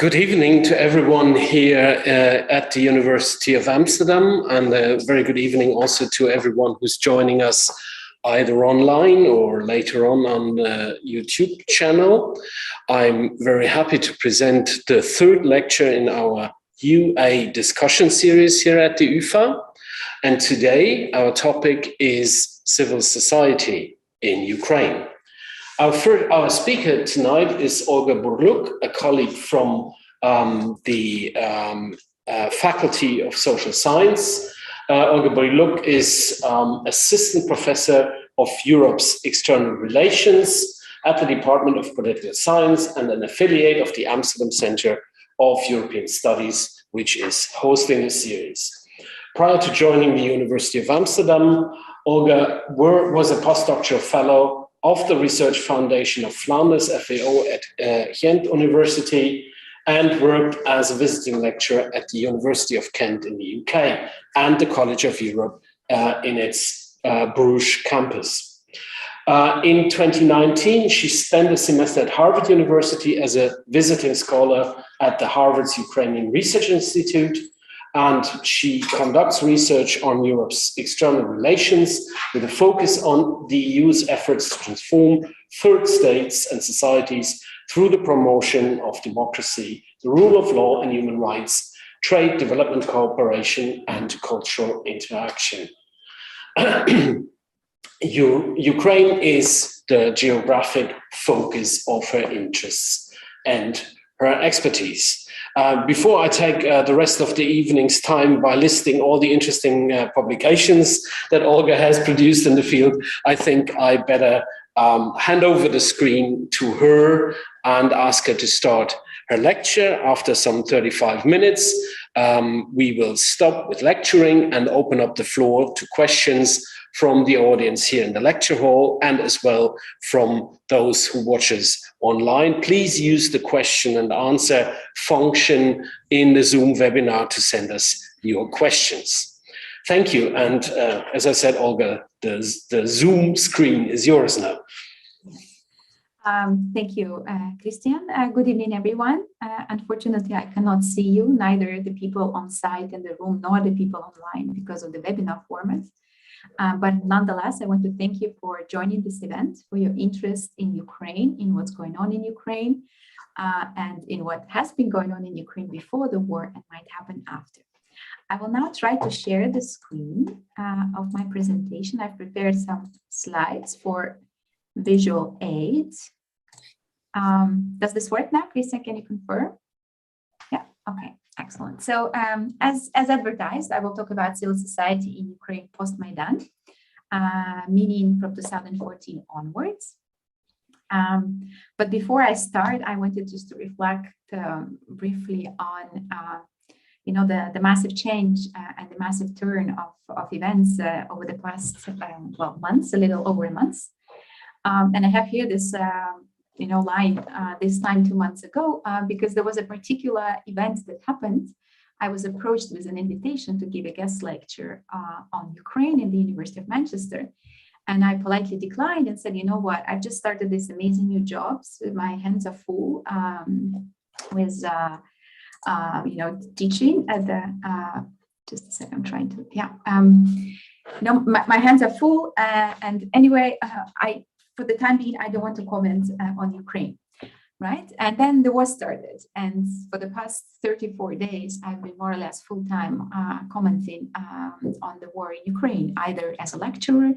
Good evening to everyone here at the University of Amsterdam, and a very good evening also to everyone who's joining us either online or later on the YouTube channel. I'm very happy to present the third lecture in our UA discussion series here at the UFA. And today our topic is civil society in Ukraine. Our speaker tonight is Olga Burlyuk, a colleague from the Faculty of Social Science. Olga Burlyuk is Assistant Professor of Europe's External Relations at the Department of Political Science and an affiliate of the Amsterdam Center of European Studies, which is hosting the series. Prior to joining the University of Amsterdam, Olga was a postdoctoral fellow of the Research Foundation of Flanders, FAO, at Ghent University, and worked as a visiting lecturer at the University of Kent in the UK and the College of Europe in its Bruges campus. In 2019, she spent a semester at Harvard University as a visiting scholar at the Harvard's Ukrainian Research Institute, and she conducts research on Europe's external relations with a focus on the EU's efforts to transform third states and societies through the promotion of democracy, the rule of law and human rights, trade, development cooperation, and cultural interaction. Ukraine is the geographic focus of her interests and her expertise. Before I take the rest of the evening's time by listing all the interesting publications that Olga has produced in the field, I think I better hand over the screen to her and ask her to start her lecture. After some 35 minutes, we will stop with lecturing and open up the floor to questions from the audience here in the lecture hall and as well from those who watch us online. Please use the question and answer function in the Zoom webinar to send us your questions. Thank you. And as I said, Olga, the Zoom screen is yours now. Thank you, Christian. Good evening, everyone. Unfortunately, I cannot see you, neither the people on site in the room nor the people online because of the webinar format. But nonetheless, I want to thank you for joining this event, for your interest in Ukraine, in what's going on in Ukraine, and in what has been going on in Ukraine before the war and might happen after. I will now try to share the screen of my presentation. I've prepared some slides for visual aids. Does this work now, Christian? Can you confirm? Yeah, okay, excellent. So as advertised, I will talk about civil society in Ukraine post-Maidan, meaning from 2014 onwards. But before I start, I wanted just to reflect briefly on the massive change and the massive turn of events over the past months, a little over months. And I have here this line this time 2 months ago, because there was a particular event that happened. I was approached with an invitation to give a guest lecture on Ukraine in the University of Manchester. And I politely declined and said, you know what, I've just started this amazing new job. So my hands are full with, teaching at the, just a second, I'm trying to, my hands are full. And anyway, for the time being, I don't want to comment on Ukraine, right? And then the war started. And for the past 34 days, I've been more or less full-time commenting on the war in Ukraine, either as a lecturer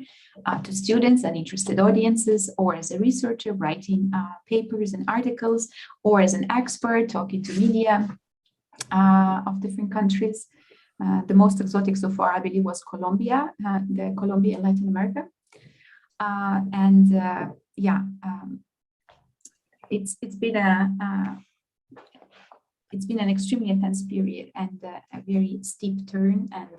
to students and interested audiences, or as a researcher writing papers and articles, or as an expert talking to media of different countries. The most exotic so far, I believe, was Colombia, Colombia in Latin America. It's been an extremely intense period and a very steep turn. And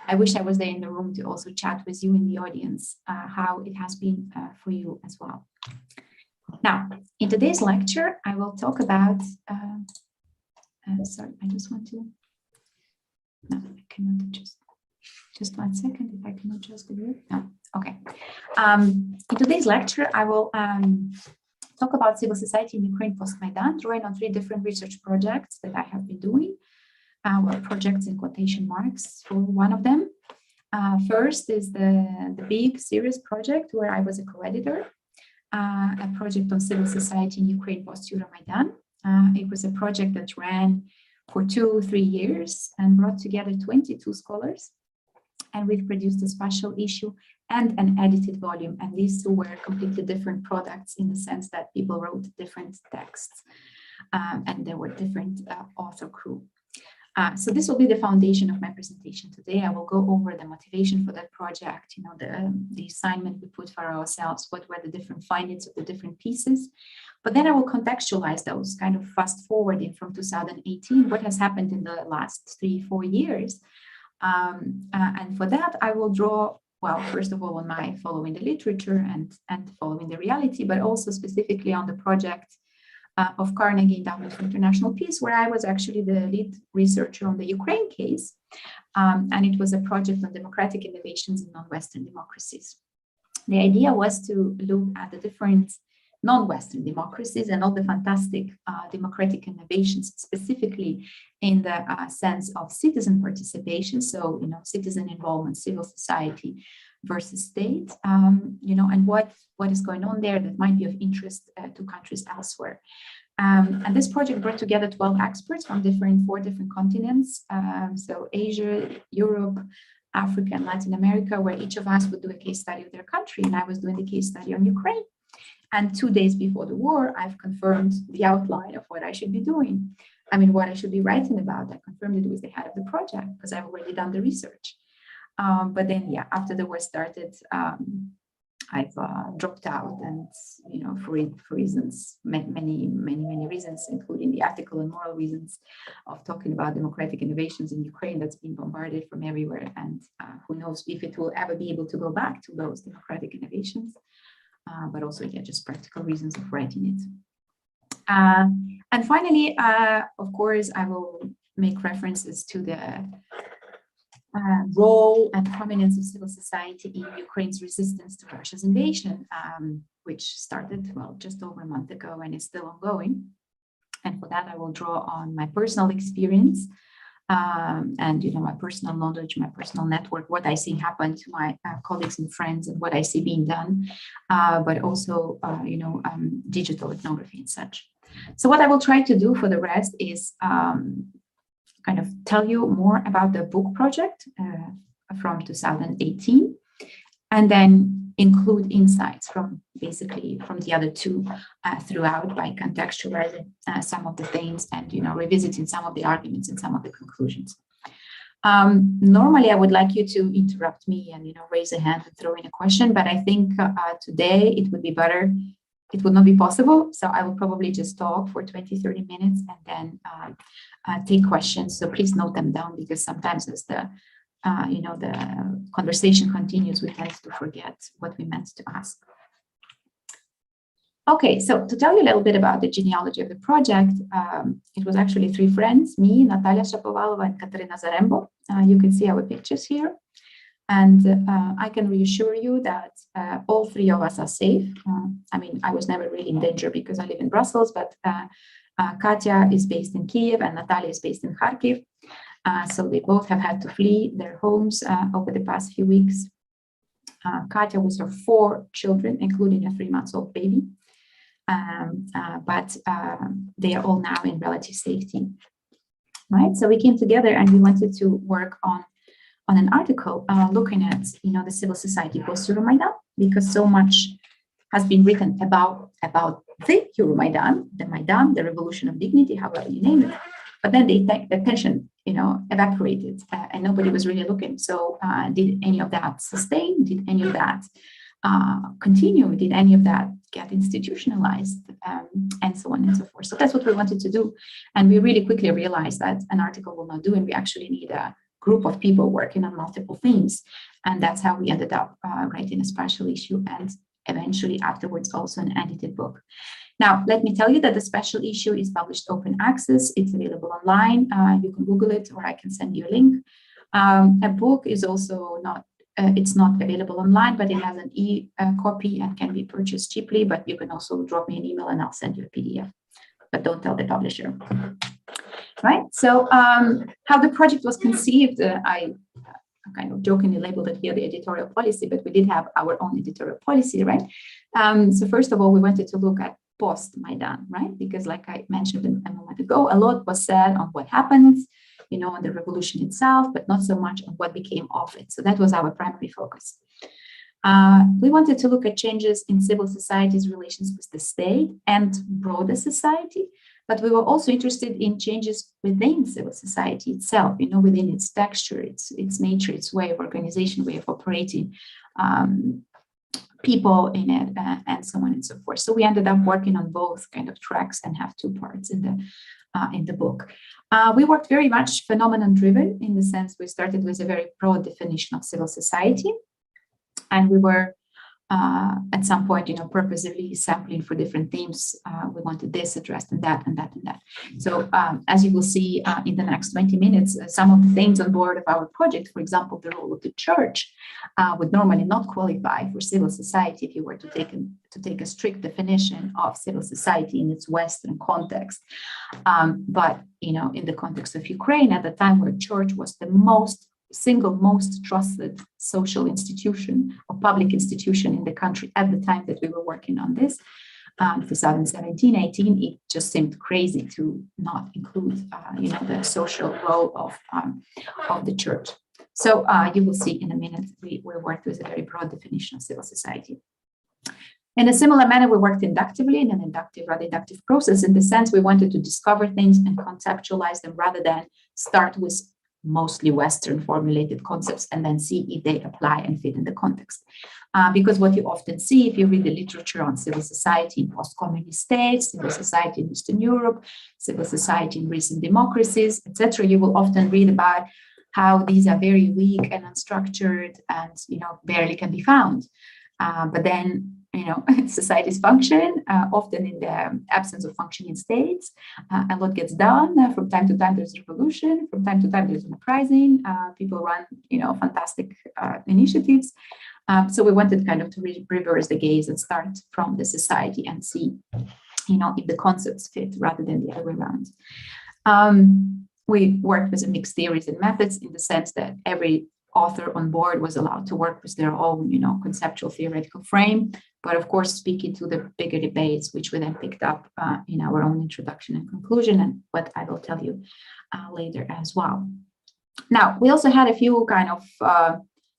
I wish I was there in the room to also chat with you in the audience how it has been for you as well. Now, in today's lecture, I will talk about. Sorry, I just want to. No, I cannot adjust. Just 1 second, if I can adjust the view. No. Okay. In today's lecture, I will talk about civil society in Ukraine post-Maidan, drawing on 3 different research projects that I have been doing. Well, projects in quotation marks for one of them. First is the big, serious project where I was a co-editor, a project on civil society in Ukraine post-Euromaidan. It was a project that ran for 2-3 years and brought together 22 scholars. And we've produced a special issue and an edited volume. And these two were completely different products in the sense that people wrote different texts and there were different author crew. So this will be the foundation of my presentation today. I will go over the motivation for that project, you know, the assignment we put for ourselves, what were the different findings of the different pieces. But then I will contextualize those, kind of fast forwarding from 2018, what has happened in the last 3-4 years. And for that, I will draw, well, first of all, on my following the literature and following the reality, but also specifically on the project of Carnegie Endowment for International Peace, where I was actually the lead researcher on the Ukraine case. And it was a project on democratic innovations in non-Western democracies. The idea was to look at the different non-Western democracies and all the fantastic democratic innovations, specifically in the sense of citizen participation. So, you know, citizen involvement, civil society versus state, you know, and what is going on there that might be of interest to countries elsewhere. And this project brought together 12 experts from 4 different continents. So Asia, Europe, Africa, and Latin America, where each of us would do a case study of their country. And I was doing the case study on Ukraine. And 2 days before the war, I've confirmed the outline of what I should be doing. I mean, what I should be writing about. I confirmed it with the head of the project because I've already done the research. But then, yeah, after the war started, I've dropped out, and you know, for reasons, many reasons, including the ethical and moral reasons of talking about democratic innovations in Ukraine that's been bombarded from everywhere, and who knows if it will ever be able to go back to those democratic innovations. But also, yeah, just practical reasons of writing it. And finally, of course, I will make references to the role and prominence of civil society in Ukraine's resistance to Russia's invasion, which started, well, just over a month ago and is still ongoing. And for that, I will draw on my personal experience and, you know, my personal knowledge, my personal network, what I see happen to my colleagues and friends and what I see being done, but also, you know, digital ethnography and such. So what I will try to do for the rest is kind of tell you more about the book project from 2018, and then include insights from basically from the other 2 throughout by contextualizing some of the things and, you know, revisiting some of the arguments and some of the conclusions. Normally, I would like you to interrupt me and, you know, raise a hand and throw in a question, but I think today it would be better. It would not be possible. So I will probably just talk for 20-30 minutes and then take questions. So please note them down, because sometimes as the, you know, the conversation continues, we tend to forget what we meant to ask. Okay, so to tell you a little bit about the genealogy of the project, it was actually 3 friends, me, Natalia Shapovalova, and Katerina Zarembo. You can see our pictures here. And I can reassure you that all 3 of us are safe. I mean, I was never really in danger because I live in Brussels, but Katya is based in Kiev and Natalia is based in Kharkiv. So they both have had to flee their homes over the past few weeks. Katya with her 4 children, including a 3-month-old baby. But they are all now in relative safety. Right, so we came together and we wanted to work on an article looking at, you know, the civil society post-Euromaidan, because so much has been written about the Euromaidan, the Maidan, the revolution of dignity, however you name it. But then the attention, you know, evaporated and nobody was really looking. So did any of that sustain? Did any of that continue? Did any of that get institutionalized? And so on and so forth. So that's what we wanted to do. And we really quickly realized that an article will not do, and we actually need a group of people working on multiple themes. And that's how we ended up writing a special issue and eventually afterwards also an edited book. Now, let me tell you that the special issue is published open access. It's available online. You can Google it, or I can send you a link. A book is also not it's not available online, but it has an e-copy and can be purchased cheaply, but you can also drop me an email and I'll send you a PDF, but don't tell the publisher. Right, so how the project was conceived, I kind of jokingly labeled it here the editorial policy, but we did have our own editorial policy, right? So first of all, we wanted to look at post-Maidan, right? Because like I mentioned a moment ago, a lot was said on what happened, on the revolution itself, but not so much on what became of it. So that was our primary focus. We wanted to look at changes in civil society's relations with the state and broader society, but we were also interested in changes within civil society itself, within its texture, its nature, its way of organization, way of operating, people in it, and so on and so forth. So we ended up working on both kind of tracks and have two parts in the book. We worked very much phenomenon-driven in the sense we started with a very broad definition of civil society, and we were at some point, purposely sampling for different themes. We wanted this addressed and that and that and that. So as you will see in the next 20 minutes, some of the things on board of our project, for example, the role of the church would normally not qualify for civil society if you were to take a strict definition of civil society in its Western context. But, in the context of Ukraine at the time where church was the single most trusted social institution or public institution in the country at the time that we were working on this, 2017-18, it just seemed crazy to not include, the social role of the church. So you will see in a minute, we worked with a very broad definition of civil society. In a similar manner, we worked inductively in an rather inductive process. In the sense, we wanted to discover things and conceptualize them rather than start with mostly Western formulated concepts and then see if they apply and fit in the context. Because what you often see if you read the literature on civil society in post-communist states, civil society in Eastern Europe, civil society in recent democracies, etc., you will often read about how these are very weak and unstructured and barely can be found. But then societies function, often in the absence of functioning states. A lot gets done. From time to time, there's revolution. From time to time, there's an uprising. People run, fantastic initiatives. So we wanted kind of to reverse the gaze and start from the society and see, if the concepts fit rather than the other way around. We worked with mixed theories and methods in the sense that every author on board was allowed to work with their own, conceptual theoretical frame, but of course speaking to the bigger debates, which we then picked up in our own introduction and conclusion, and what I will tell you later as well. Now, we also had a few kind of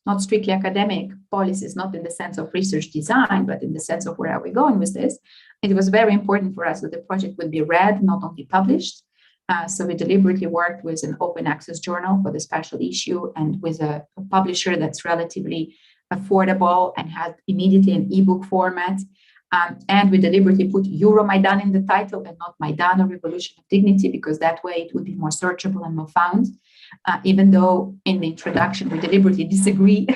not strictly academic policies, not in the sense of research design, but in the sense of where are we going with this. It was very important for us that the project would be read, not only published. So we deliberately worked with an open access journal for the special issue and with a publisher that's relatively affordable and had immediately an ebook format. And we deliberately put Euromaidan in the title and not Maidan or Revolution of Dignity, because that way it would be more searchable and more found. Even though in the introduction we deliberately disagree,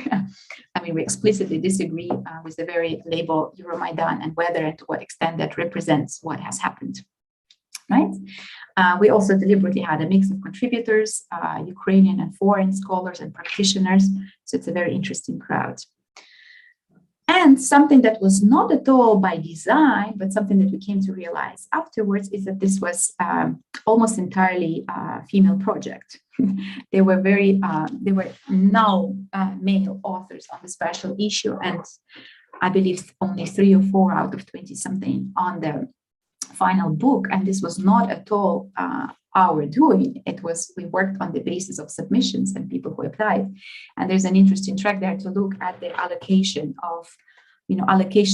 we explicitly disagree with the very label Euromaidan and whether and to what extent that represents what has happened. Right? We also deliberately had a mix of contributors, Ukrainian and foreign scholars and practitioners. So it's a very interesting crowd. And something that was not at all by design, but something that we came to realize afterwards is that this was almost entirely a female project. There were no male authors on the special issue, and I believe only 3 or 4 out of 20-something on the final book. And this was not at all our doing. We worked on the basis of submissions and people who applied. And there's an interesting track there to look at the allocation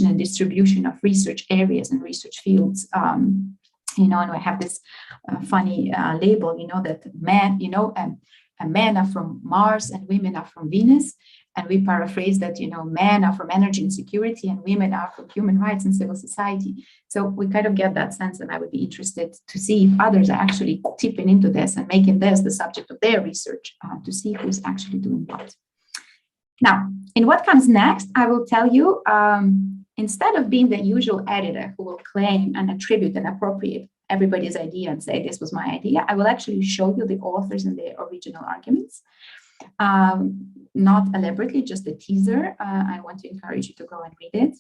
and distribution of research areas and research fields. And we have this funny label, that men are from Mars and women are from Venus. And we paraphrase that, men are from energy and security and women are from human rights and civil society. So we kind of get that sense, and I would be interested to see if others are actually tipping into this and making this the subject of their research to see who's actually doing what. Now, in what comes next, I will tell you, instead of being the usual editor who will claim and attribute and appropriate everybody's idea and say, this was my idea, I will actually show you the authors and their original arguments. not elaborately, just a teaser. I want to encourage you to go and read it.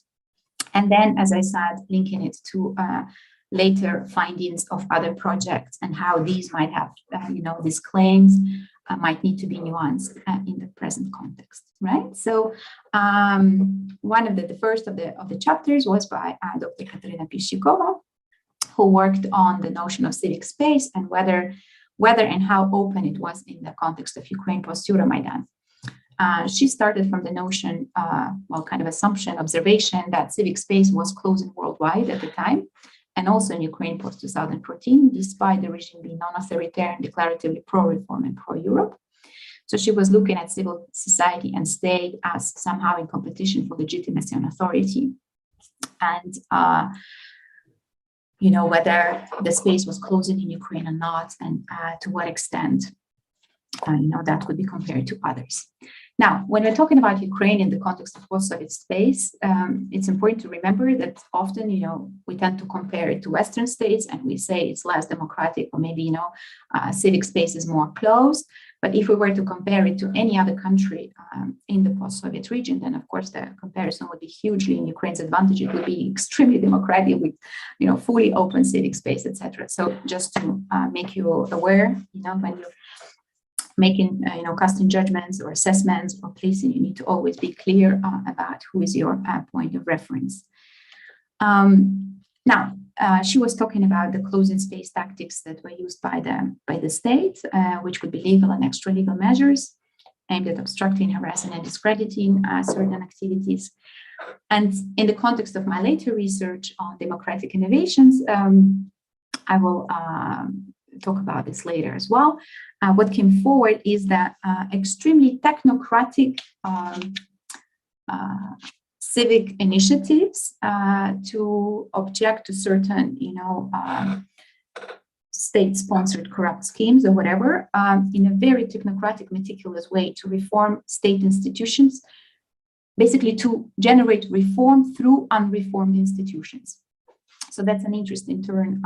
And then, as I said, linking it to later findings of other projects and how these might have, these claims might need to be nuanced in the present context, right? So one of the first of the chapters was by Dr. Katarina Piszczykova, who worked on the notion of civic space and whether and how open it was in the context of Ukraine post-Euromaidan. She started from the notion, kind of assumption, observation that civic space was closing worldwide at the time, and also in Ukraine post-2014, despite the regime being non-authoritarian, declaratively pro-reform and pro-Europe. So she was looking at civil society and state as somehow in competition for legitimacy and authority. And whether the space was closing in Ukraine or not, and to what extent, that could be compared to others. Now, when we're talking about Ukraine in the context of post-Soviet space, it's important to remember that often, we tend to compare it to Western states and we say it's less democratic, or maybe, civic space is more closed. But if we were to compare it to any other country in the post-Soviet region, then of course the comparison would be hugely in Ukraine's advantage. It would be extremely democratic with, fully open civic space, etc. So just to make you aware, when you're making, casting judgments or assessments or placing, you need to always be clear about who is your point of reference. Now, she was talking about the closing space tactics that were used by the state, which could be legal and extra-legal measures aimed at obstructing, harassing, and discrediting certain activities. And in the context of my later research on democratic innovations, I will talk about this later as well. What came forward is that extremely technocratic civic initiatives to object to certain, state-sponsored corrupt schemes or whatever, in a very technocratic, meticulous way to reform state institutions, basically to generate reform through unreformed institutions. So that's an interesting turn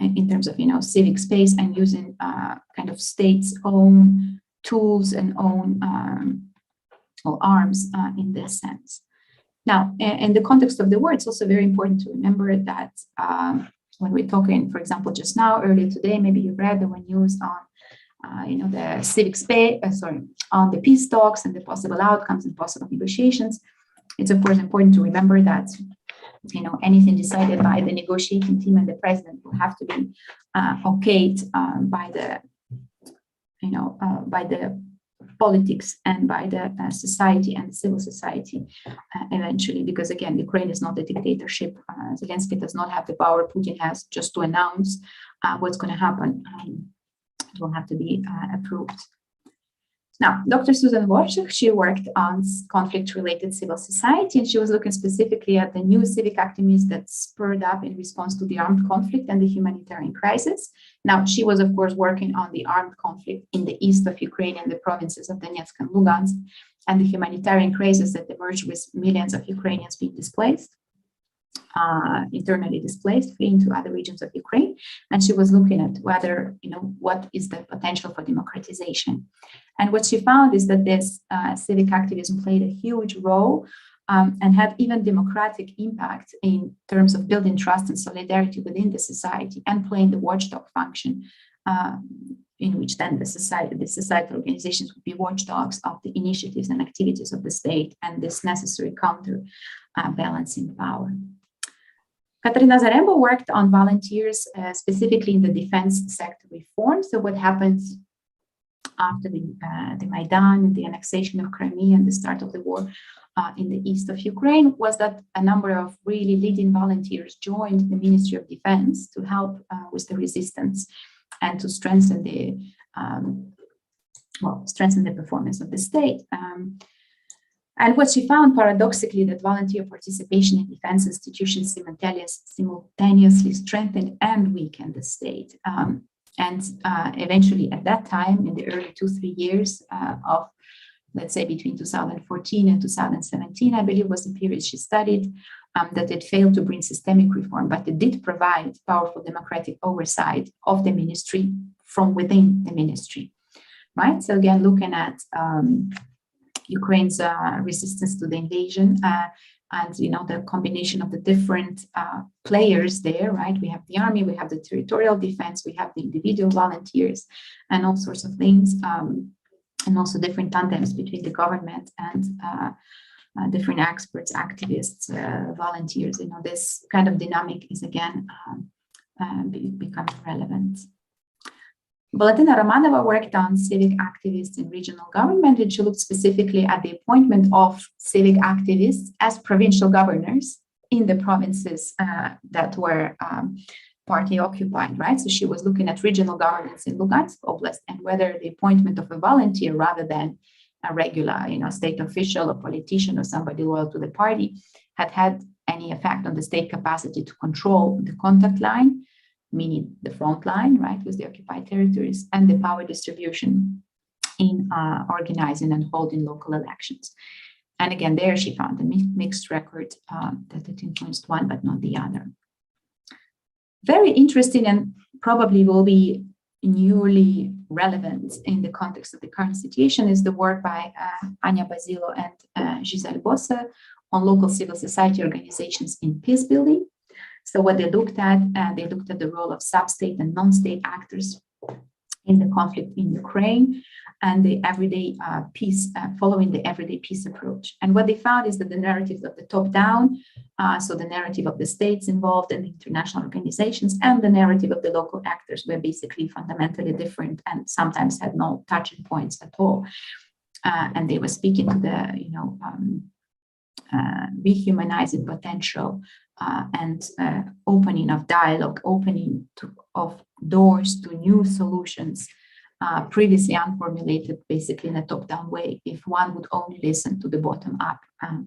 in terms of, civic space and using kind of state's own tools and own arms in this sense. Now, in the context of the word, it's also very important to remember that when we're talking, for example, just now, earlier today, maybe you read the news on, the civic space, on the peace talks and the possible outcomes and possible negotiations. It's of course important to remember that, anything decided by the negotiating team and the president will have to be okayed by the politics and by the society and the civil society eventually, because again, Ukraine is not a dictatorship. Zelensky does not have the power Putin has just to announce what's going to happen. It will have to be approved. Now, Dr. Susan Wojcik, she worked on conflict-related civil society, and she was looking specifically at the new civic activism that spurred up in response to the armed conflict and the humanitarian crisis. Now, she was, of course, working on the armed conflict in the east of Ukraine and the provinces of Donetsk and Lugansk, and the humanitarian crisis that emerged with millions of Ukrainians being displaced, internally displaced, fleeing to other regions of Ukraine. And she was looking at whether, what is the potential for democratization. And what she found is that this civic activism played a huge role and had even democratic impact in terms of building trust and solidarity within the society and playing the watchdog function, in which then the societal organizations would be watchdogs of the initiatives and activities of the state and this necessary counterbalancing power. Katarina Zaremba worked on volunteers, specifically in the defense sector reform. So what happens after the Maidan and the annexation of Crimea and the start of the war in the east of Ukraine was that a number of really leading volunteers joined the Ministry of Defense to help with the resistance and to strengthen the performance of the state. And what she found, paradoxically, that volunteer participation in defense institutions simultaneously strengthened and weakened the state. And eventually, at that time, in the early 2-3 years of, let's say, between 2014 and 2017, I believe was the period she studied, that it failed to bring systemic reform, but it did provide powerful democratic oversight of the ministry from within the ministry. right? So again, looking at Ukraine's resistance to the invasion and the combination of the different players there, right? We have the army, we have the territorial defense, we have the individual volunteers, and all sorts of things, and also different tandems between the government and different experts, activists, volunteers. This kind of dynamic is again becoming relevant. Valentina Romanova worked on civic activists in regional government, and she looked specifically at the appointment of civic activists as provincial governors in the provinces that were party occupied, right? So she was looking at regional governance in Lugansk Oblast and whether the appointment of a volunteer rather than a regular, state official or politician or somebody loyal to the party had any effect on the state capacity to control the contact line, meaning the front line, right, with the occupied territories, and the power distribution in organizing and holding local elections. And again, there she found a mixed record that it influenced one but not the other. Very interesting, and probably will be newly relevant in the context of the current situation, is the work by Anya Basilo and Giselle Bosse on local civil society organizations in peacebuilding. So what they looked at the role of sub-state and non-state actors in the conflict in Ukraine and the everyday peace, following the everyday peace approach. And what they found is that the narratives of the top-down, so the narrative of the states involved and the international organizations, and the narrative of the local actors were basically fundamentally different and sometimes had no touching points at all. And they were speaking to the, rehumanizing potential and opening of dialogue, opening of doors to new solutions, previously unformulated, basically in a top-down way, if one would only listen to the bottom-up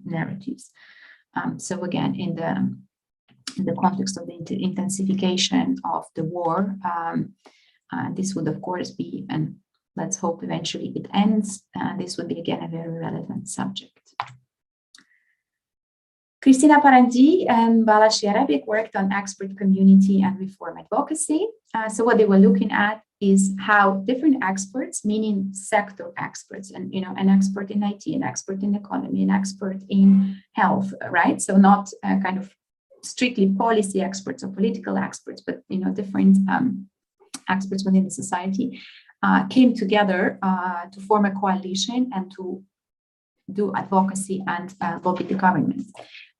narratives. So again, in the context of the intensification of the war, this would of course be, and let's hope eventually it ends, this would be again a very relevant subject. Cristina Parandi and Balázs Jarabik worked on expert community and reform advocacy. So what they were looking at is how different experts, meaning sector experts, and an expert in IT, an expert in economy, an expert in health, right? So not kind of strictly policy experts or political experts, but different experts within the society came together to form a coalition and to do advocacy and lobby the government.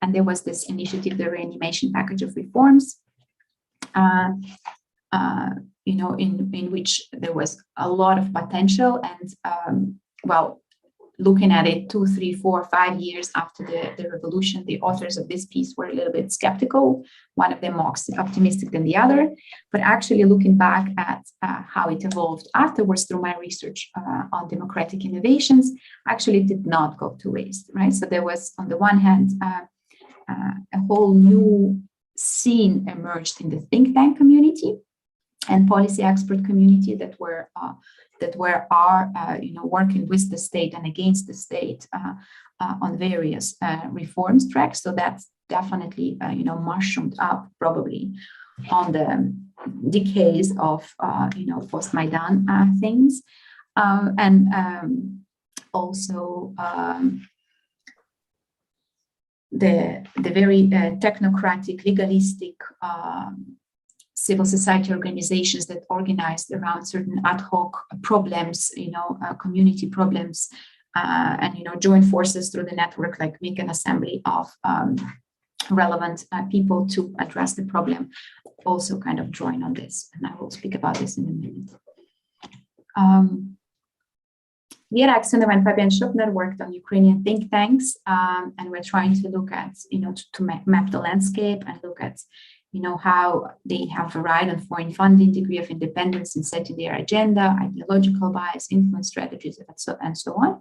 And there was this initiative, the reanimation package of reforms, in which there was a lot of potential. And looking at it 2, 3, 4, 5 years after the revolution, the authors of this piece were a little bit skeptical. One of them more optimistic than the other. But actually looking back at how it evolved afterwards through my research on democratic innovations, actually did not go to waste, right? So there was, on the one hand, a whole new scene emerged in the think tank community and policy expert community that were working with the state and against the state on various reforms tracks. So that's definitely mushroomed up probably on the decays of post-Maidan things, and also the very technocratic, legalistic civil society organizations that organized around certain ad hoc problems, community problems, and join forces through the network, like make an assembly of relevant people to address the problem, also kind of join on this. And I will speak about this in a minute. Vera Aksenova and Fabian Schupner worked on Ukrainian think tanks, and we're trying to look at, to map the landscape and look at, how they have varied on foreign funding, degree of independence in setting their agenda, ideological bias, influence strategies, and so on.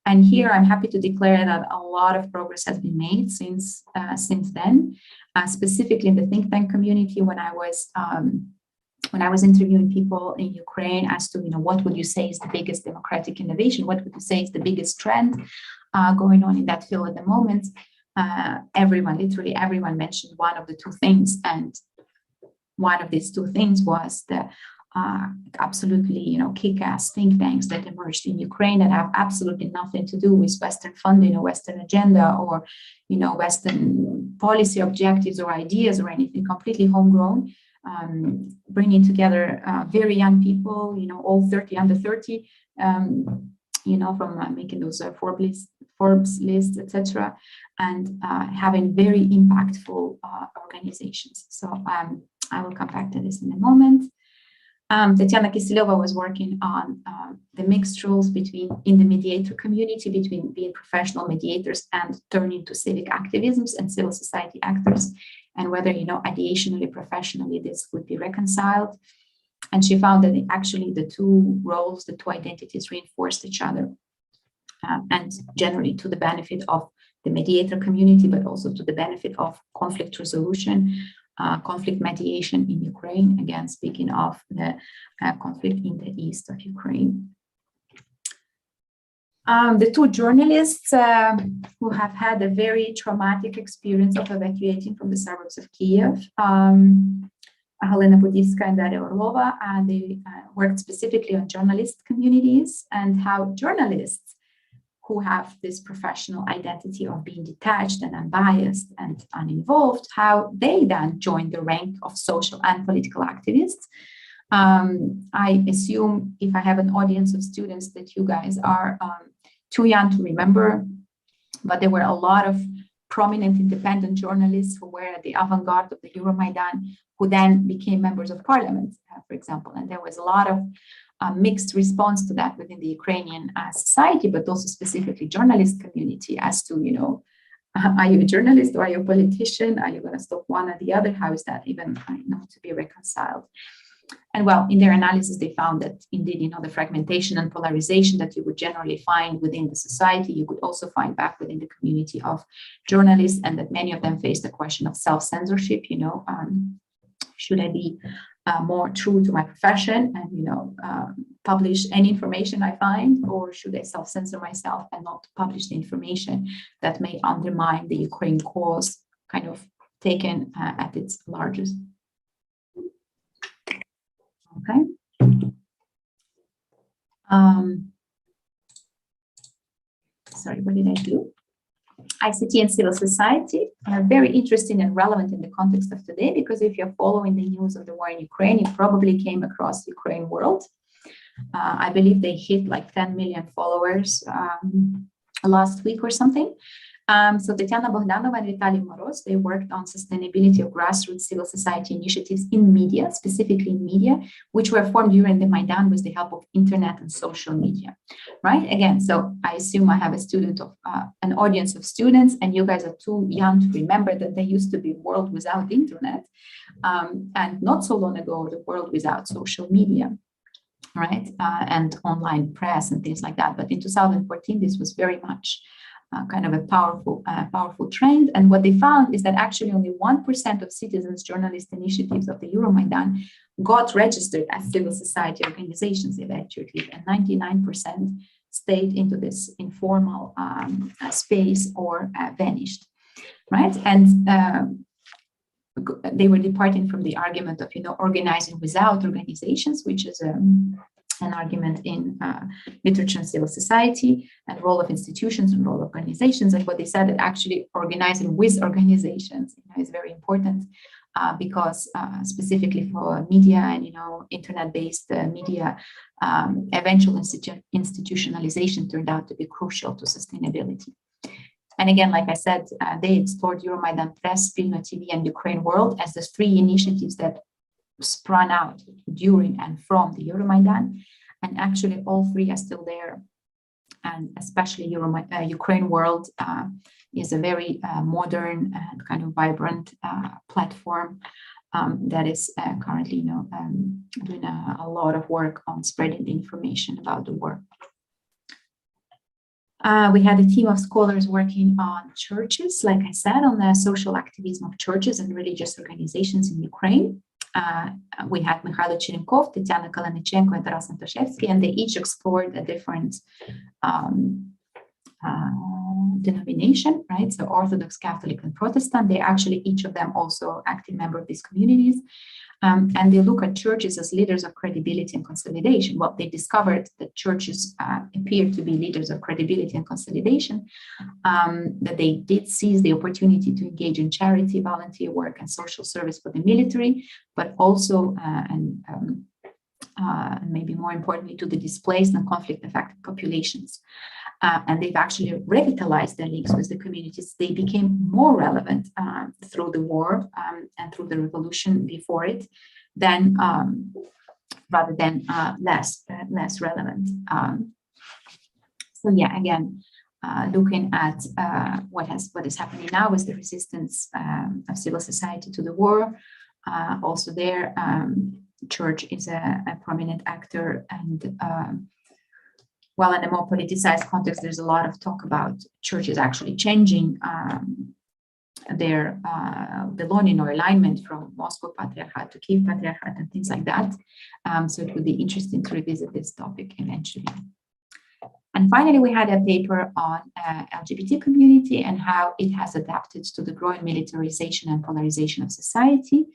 And here I'm happy to declare that a lot of progress has been made since then, specifically in the think tank community. When I was interviewing people in Ukraine as to, what would you say is the biggest democratic innovation? What would you say is the biggest trend going on in that field at the moment? Literally everyone mentioned one of the two things. And one of these two things was the absolutely, kick-ass think tanks that emerged in Ukraine that have absolutely nothing to do with Western funding or Western agenda or, Western policy objectives or ideas or anything, completely homegrown, bringing together very young people, all 30, under 30, from making those Forbes lists, etc., and having very impactful organizations. So I will come back to this in a moment. Tatiana Kiselova was working on the mixed roles in the mediator community between being professional mediators and turning to civic activisms and civil society actors, and whether, ideationally, professionally, this would be reconciled. And she found that actually the two roles, the two identities reinforced each other, and generally to the benefit of the mediator community, but also to the benefit of conflict resolution, conflict mediation in Ukraine, again, speaking of the conflict in the east of Ukraine. The two journalists who have had a very traumatic experience of evacuating from the suburbs of Kiev, Helena Budivska and Daria Orlova, and they worked specifically on journalist communities and how journalists who have this professional identity of being detached and unbiased and uninvolved, how they then join the rank of social and political activists. I assume if I have an audience of students that you guys are too young to remember, but there were a lot of prominent independent journalists who were at the avant-garde of the Euromaidan, who then became members of parliament, for example. And there was a lot of mixed response to that within the Ukrainian society, but also specifically journalist community as to, are you a journalist or are you a politician? Are you going to stop one or the other? How is that even to be reconciled? And well, in their analysis, they found that indeed, the fragmentation and polarization that you would generally find within the society, you could also find back within the community of journalists, and that many of them faced the question of self-censorship, should I be more true to my profession and, publish any information I find, or should I self-censor myself and not publish the information that may undermine the Ukraine cause, kind of taken at its largest. Okay. Sorry, what did I do? ICT and civil society are very interesting and relevant in the context of today, because if you're following the news of the war in Ukraine, you probably came across Ukraine World. I believe they hit like 10 million followers last week or something. So Tatiana Bogdanova and Vitaly Moroz, they worked on sustainability of grassroots civil society initiatives in media, specifically in media, which were formed during the Maidan with the help of internet and social media, right? Again, so I assume I have a student of an audience of students, and you guys are too young to remember that there used to be a world without internet, and not so long ago, the world without social media, right? And online press and things like that. But in 2014, this was very much kind of a powerful trend. And what they found is that actually only 1% of citizens' journalist initiatives of the Euromaidan got registered as civil society organizations eventually, and 99% stayed into this informal space or vanished, right? And they were departing from the argument of, organizing without organizations, which is an argument in literature and civil society, and role of institutions and role of organizations. And what they said that actually organizing with organizations is very important because specifically for media and internet-based media, eventual institutionalization turned out to be crucial to sustainability. And again, like I said, they explored Euromaidan Press, Pilno TV, and Ukraine World as the three initiatives that sprung out during and from the Euromaidan, and actually all three are still there. And especially Ukraine World is a very modern and kind of vibrant platform that is currently, doing a lot of work on spreading the information about the war. We had a team of scholars working on churches, like I said, on the social activism of churches and religious organizations in Ukraine. We had Mikhailo Cherenkov, Tatiana Kalanichenko, and Taras Antoshevsky, and they each explored a different denomination, right? So Orthodox, Catholic, and Protestant. They actually, each of them also active member of these communities. And they look at churches as leaders of credibility and consolidation. Well, they discovered that churches appear to be leaders of credibility and consolidation, that they did seize the opportunity to engage in charity, volunteer work, and social service for the military, but also, and maybe more importantly, to the displaced and conflict-affected populations. And they've actually revitalized their links with the communities. They became more relevant through the war and through the revolution before it, than rather than less relevant. So yeah, again, looking at what is happening now with the resistance of civil society to the war. Also there, church is a prominent actor, and well, in a more politicized context, there's a lot of talk about churches actually changing their belonging or alignment from Moscow Patriarchate to Kiev Patriarchate and things like that. So it would be interesting to revisit this topic eventually. And finally, we had a paper on LGBT community and how it has adapted to the growing militarization and polarization of society.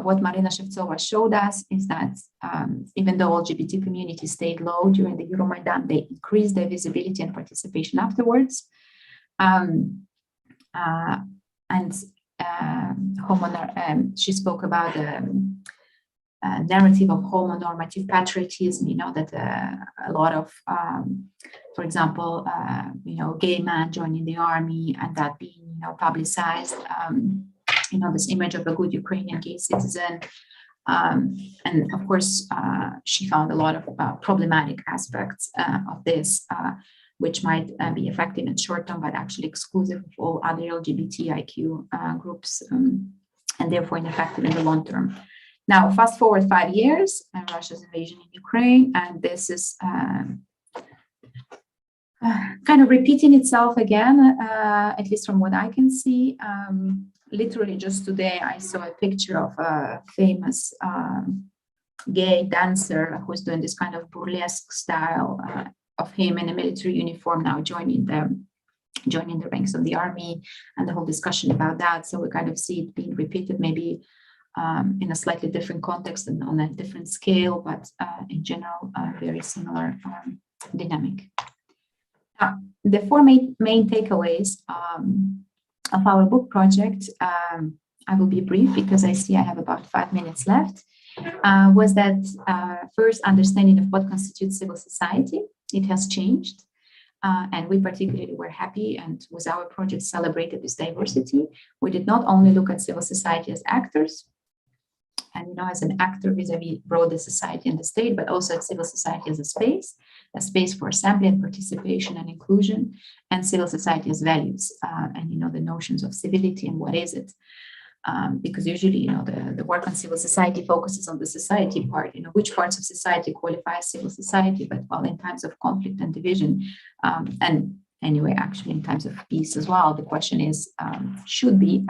What Marina Shevtsova showed us is that even though LGBT community stayed low during the Euromaidan, they increased their visibility and participation afterwards. She spoke about the narrative of homonormative patriotism, you know, that a lot of, for example, you know, gay man joining the army and that being, you know, publicized. You know, this image of a good Ukrainian gay citizen. And of course, she found a lot of problematic aspects of this, which might be effective in short term, but actually exclusive of all other LGBTIQ groups, and therefore ineffective in the long term. Now, fast forward 5 years, Russia's invasion in Ukraine, and this is kind of repeating itself again, at least from what I can see. Literally just today, I saw a picture of a famous gay dancer who's doing this kind of burlesque style of him in a military uniform now joining the ranks of the army, and the whole discussion about that. So we kind of see it being repeated, maybe in a slightly different context and on a different scale, but in general, very similar dynamic. The four main takeaways of our book project, I will be brief because I see I have about 5 minutes left, was that first, understanding of what constitutes civil society. It has changed, and we particularly were happy and with our project celebrated this diversity. We did not only look at civil society as actors, and you know, as an actor vis-a-vis broader society and the state, but also at civil society as a space for assembly and participation and inclusion, and civil society as values, and you know, the notions of civility and what is it. Because usually, you know, the work on civil society focuses on the society part, you know, which parts of society qualify as civil society, but well, in times of conflict and division, and anyway, actually in times of peace as well, the question is, should be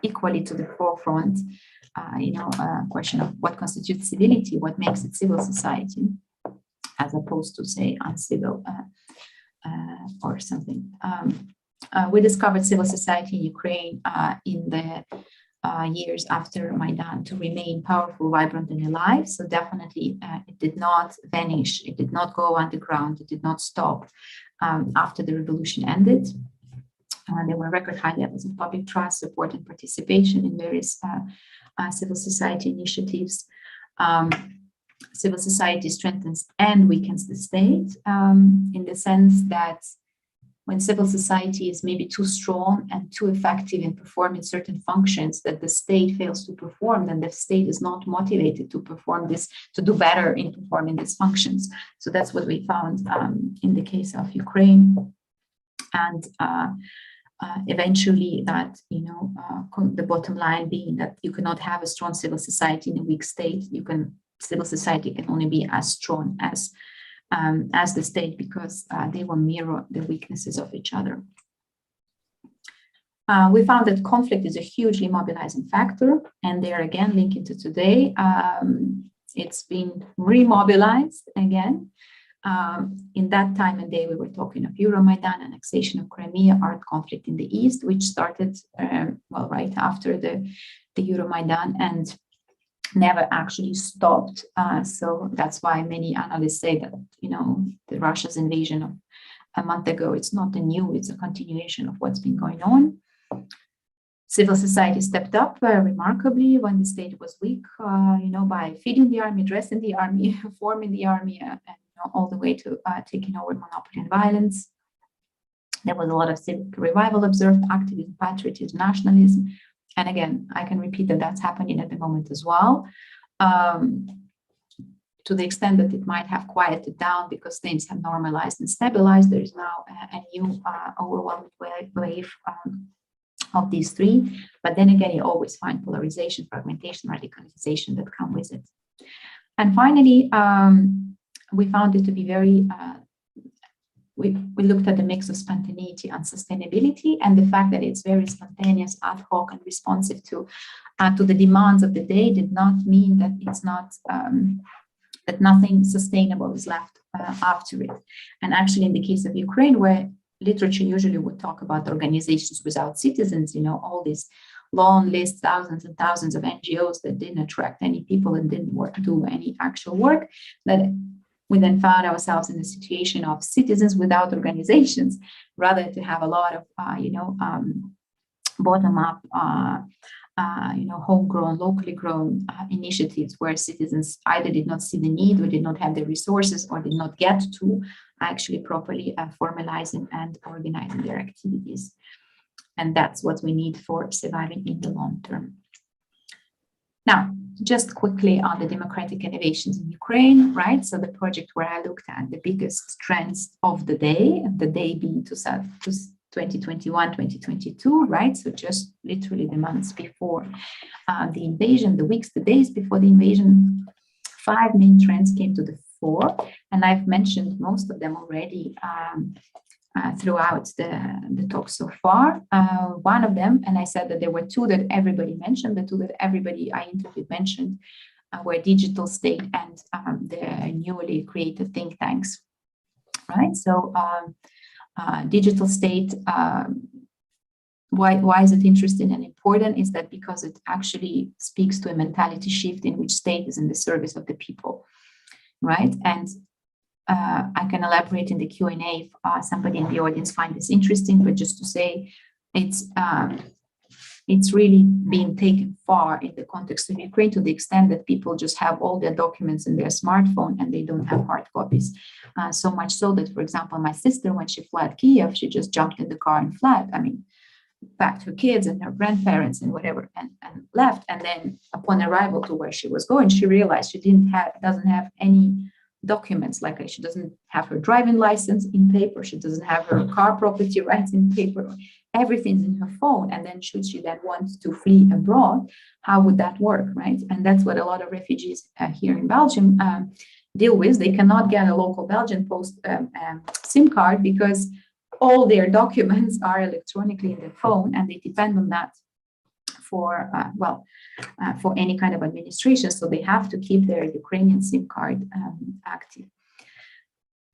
equally to the forefront, you know, question of what constitutes civility, what makes it civil society, as opposed to, say, uncivil or something. We discovered civil society in Ukraine in the years after Maidan to remain powerful, vibrant, and alive. So definitely it did not vanish, it did not go underground, it did not stop after the revolution ended. There were record high levels of public trust, support, and participation in various civil society initiatives. Civil society strengthens and weakens the state in the sense that when civil society is maybe too strong and too effective in performing certain functions that the state fails to perform, then the state is not motivated to perform this, to do better in performing these functions. So that's what we found in the case of Ukraine. And eventually that, you know, the bottom line being that you cannot have a strong civil society in a weak state. Civil society can only be as strong as the state, because they will mirror the weaknesses of each other. We found that conflict is a hugely mobilizing factor, and there again, linking to today, it's been remobilized again. In that time and day, we were talking of Euromaidan, annexation of Crimea, armed conflict in the east, which started right after the Euromaidan and never actually stopped. So that's why many analysts say that the Russia's invasion of a month ago, it's not new, it's a continuation of what's been going on. Civil society stepped up remarkably when the state was weak, by feeding the army, dressing the army, forming the army, and all the way to taking over monopoly and violence. There was a lot of civic revival observed, activism, patriotism, nationalism. And again, I can repeat that that's happening at the moment as well. To the extent that it might have quieted down because things have normalized and stabilized, there is now a new overwhelming wave of these three. But then again, you always find polarization, fragmentation, radicalization that come with it. And finally, we found it to be very, we looked at the mix of spontaneity and sustainability, and the fact that it's very spontaneous, ad hoc, and responsive to the demands of the day did not mean that it's not, that nothing sustainable is left after it. And actually, in the case of Ukraine, where literature usually would talk about organizations without citizens, all these long lists, thousands and thousands of NGOs that didn't attract any people and didn't do any actual work, that we then found ourselves in a situation of citizens without organizations, rather to have a lot of, bottom-up, homegrown, locally grown initiatives where citizens either did not see the need or did not have the resources or did not get to actually properly formalizing and organizing their activities. And that's what we need for surviving in the long term. Now, just quickly on the democratic innovations in Ukraine, right? So the project where I looked at the biggest trends of the day being 2021, 2022, right? So just literally the months before the invasion, the weeks, the days before the invasion, 5 main trends came to the fore. And I've mentioned most of them already throughout the talk so far. One of them, and I said that there were 2 that everybody mentioned, the 2 that everybody I interviewed mentioned were digital state and the newly created think tanks, right? So digital state, why is it interesting and important is that because it actually speaks to a mentality shift in which state is in the service of the people, right? And I can elaborate in the Q&A if somebody in the audience finds this interesting, but just to say it's really being taken far in the context of Ukraine to the extent that people just have all their documents in their smartphone and they don't have hard copies. So much so that, for example, my sister, when she fled Kiev, she just jumped in the car and fled. Packed her kids and her grandparents and whatever and left. And then upon arrival to where she was going, she realized she doesn't have any documents, like she doesn't have her driving license in paper, she doesn't have her car property rights in paper, everything's in her phone. And then should she then want to flee abroad, how would that work, right? And that's what a lot of refugees here in Belgium deal with. They cannot get a local Belgian post SIM card because all their documents are electronically in their phone, and they depend on that for any kind of administration. So they have to keep their Ukrainian SIM card active.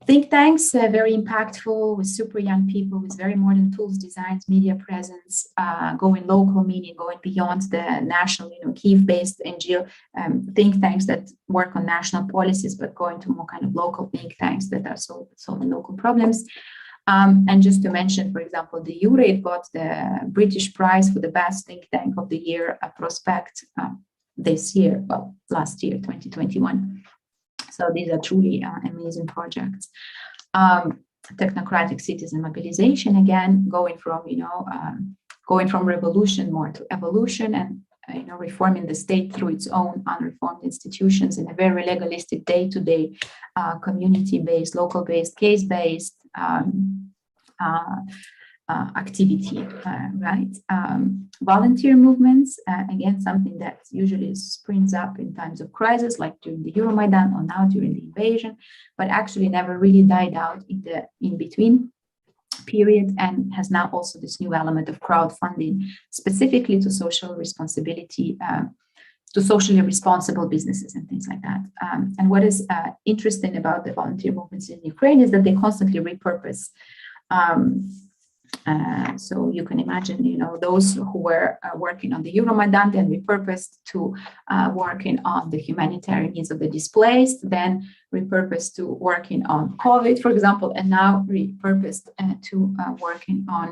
Think tanks, very impactful with super young people with very modern tools, designs, media presence, going local, meaning going beyond the national, Kyiv-based NGO think tanks that work on national policies, but going to more kind of local think tanks that are solving local problems. And just to mention, for example, the HURI got the British prize for the best think tank of the year prospect this year, last year, 2021. So these are truly amazing projects. Technocratic citizen mobilization, again, going from revolution more to evolution and reforming the state through its own unreformed institutions in a very legalistic day-to-day, community-based, local-based, case-based activity, right? Volunteer movements, again, something that usually springs up in times of crisis, like during the Euromaidan or now during the invasion, but actually never really died out in the in-between period, and has now also this new element of crowdfunding, specifically to social responsibility to socially responsible businesses and things like that. And what is interesting about the volunteer movements in Ukraine is that they constantly repurpose. So you can imagine, those who were working on the Euromaidan, then repurposed to working on the humanitarian needs of the displaced, then repurposed to working on COVID, for example, and now repurposed to working on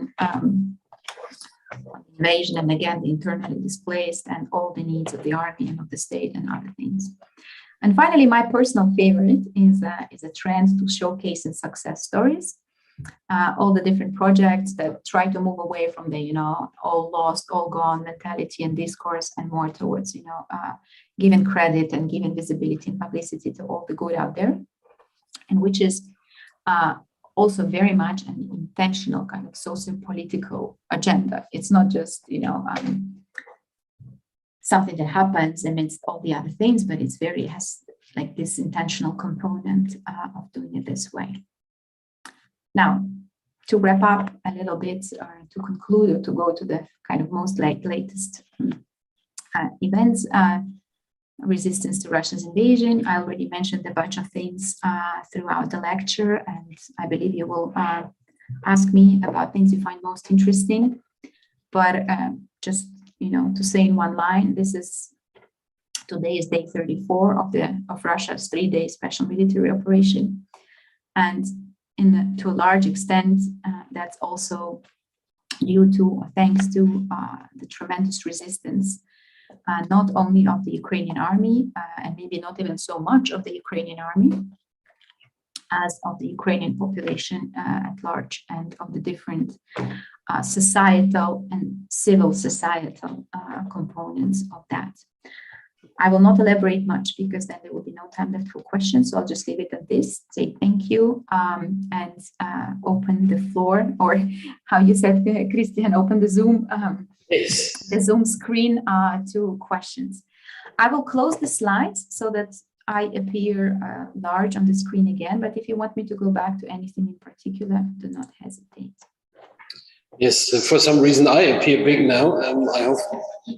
invasion and again the internally displaced and all the needs of the army and of the state and other things. And finally, my personal favorite is a trend to showcase in success stories. All the different projects that try to move away from the all lost, all gone mentality and discourse, and more towards giving credit and giving visibility and publicity to all the good out there, and which is also very much an intentional kind of socio-political agenda. It's not just something that happens amidst all the other things, but it's has like this intentional component of doing it this way. Now, to wrap up a little bit, or to conclude, or to go to the kind of most latest events, resistance to Russia's invasion. I already mentioned a bunch of things throughout the lecture, and I believe you will ask me about things you find most interesting. But just to say in one line, today is day 34 of Russia's 3-day special military operation, and to a large extent, that's also due to, or thanks to, the tremendous resistance, not only of the Ukrainian army, and maybe not even so much of the Ukrainian army, as of the Ukrainian population at large, and of the different societal and civil societal components of that. I will not elaborate much because then there will be no time left for questions. So I'll just leave it at this, say thank you, and open the floor, or how you said, Christian, open the Zoom, the Zoom screen to questions. I will close the slides so that I appear large on the screen again, but if you want me to go back to anything in particular, do not hesitate. Yes, for some reason I appear big now. I hope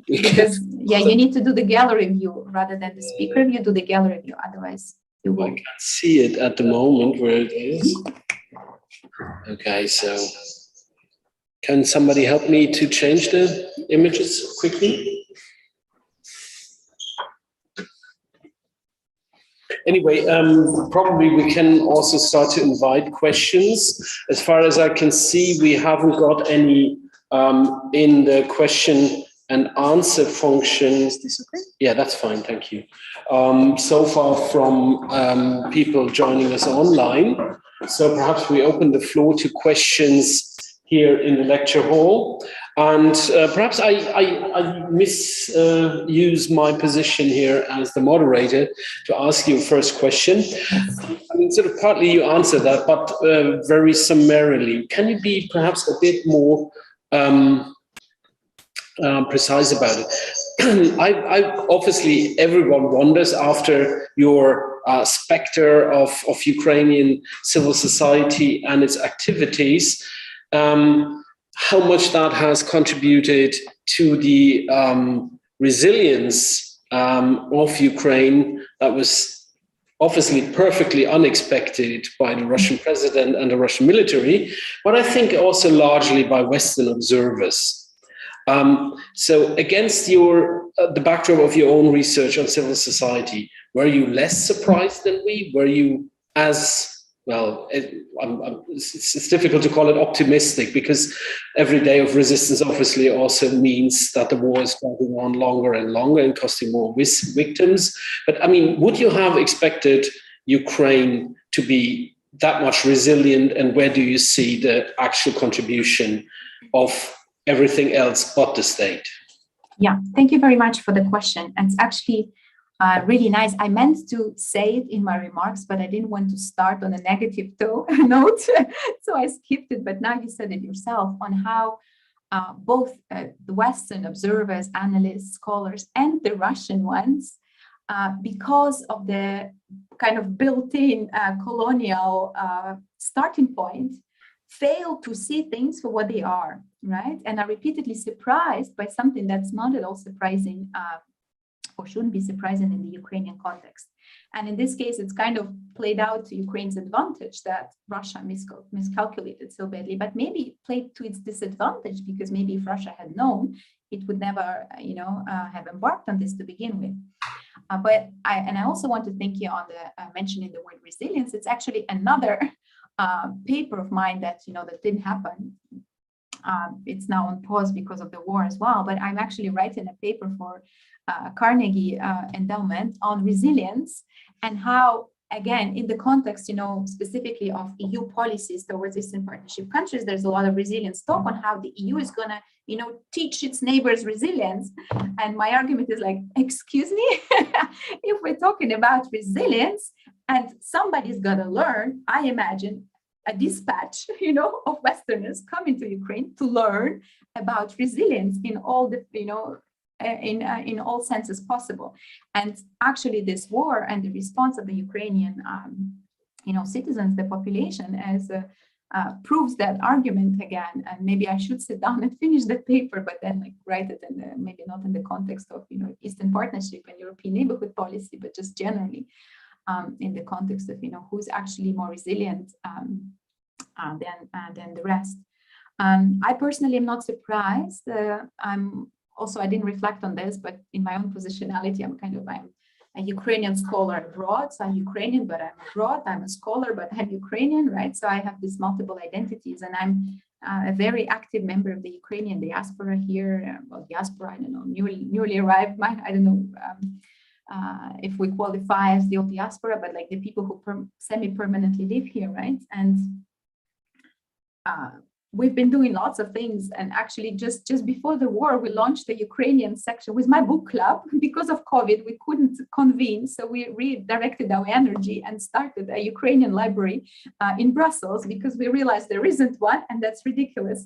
we can. Yeah, you need to do the gallery view rather than the speaker view. Do the gallery view, otherwise you will. I can't see it at the moment where it is. Okay, so can somebody help me to change the images quickly? Anyway, probably we can also start to invite questions. As far as I can see, we haven't got any in the question and answer function. Is this okay? Yeah, that's fine, thank you. So far from people joining us online. So perhaps we open the floor to questions here in the lecture hall. And perhaps I misuse my position here as the moderator to ask you a first question. I mean, sort of partly you answered that, but very summarily, can you be perhaps a bit more precise about it? Obviously, everyone wonders after your specter of Ukrainian civil society and its activities, how much that has contributed to the resilience of Ukraine that was obviously perfectly unexpected by the Russian president and the Russian military, but I think also largely by Western observers. So against the backdrop of your own research on civil society, were you less surprised than we? Were you as well, it's difficult to call it optimistic, because every day of resistance obviously also means that the war is going on longer and longer and costing more victims. But I mean, would you have expected Ukraine to be that much resilient, and where do you see the actual contribution of everything else but the state? Yeah, thank you very much for the question. And it's actually really nice. I meant to say it in my remarks, but I didn't want to start on a negative note, so I skipped it. But now you said it yourself on how both the Western observers, analysts, scholars, and the Russian ones, because of the kind of built-in colonial starting point, fail to see things for what they are, right? And are repeatedly surprised by something that's not at all surprising or shouldn't be surprising in the Ukrainian context. And in this case, it's kind of played out to Ukraine's advantage that Russia miscalculated so badly, but maybe it played to its disadvantage, because maybe if Russia had known, it would never, have embarked on this to begin with. But I also want to thank you on the mentioning the word resilience. It's actually another paper of mine that, that didn't happen. It's now on pause because of the war as well, but I'm actually writing a paper for Carnegie Endowment on resilience, and how, again, in the context, specifically of EU policies towards Eastern Partnership countries, there's a lot of resilience talk on how the EU is going to, teach its neighbors resilience. And my argument is like, excuse me, if we're talking about resilience and somebody's got to learn, I imagine a dispatch, of Westerners coming to Ukraine to learn about resilience in all the, in all senses possible. And actually this war and the response of the Ukrainian, citizens, the population, as proves that argument again. And maybe I should sit down and finish the paper, but then write it in maybe not in the context of, Eastern Partnership and European neighborhood policy, but just generally in the context of, who's actually more resilient than the rest. I personally am not surprised. I didn't reflect on this, but in my own positionality, I'm a Ukrainian scholar abroad. So I'm Ukrainian, but I'm abroad. I'm a scholar, but I'm Ukrainian, right? So I have these multiple identities, and I'm a very active member of the Ukrainian diaspora here. Diaspora, I don't know, newly arrived. I don't know if we qualify as the old diaspora, but the people who semi-permanently live here, right? And we've been doing lots of things, and actually just before the war, we launched the Ukrainian section with my book club. Because of COVID, we couldn't convene, so we redirected our energy and started a Ukrainian library in Brussels, because we realized there isn't one, and that's ridiculous.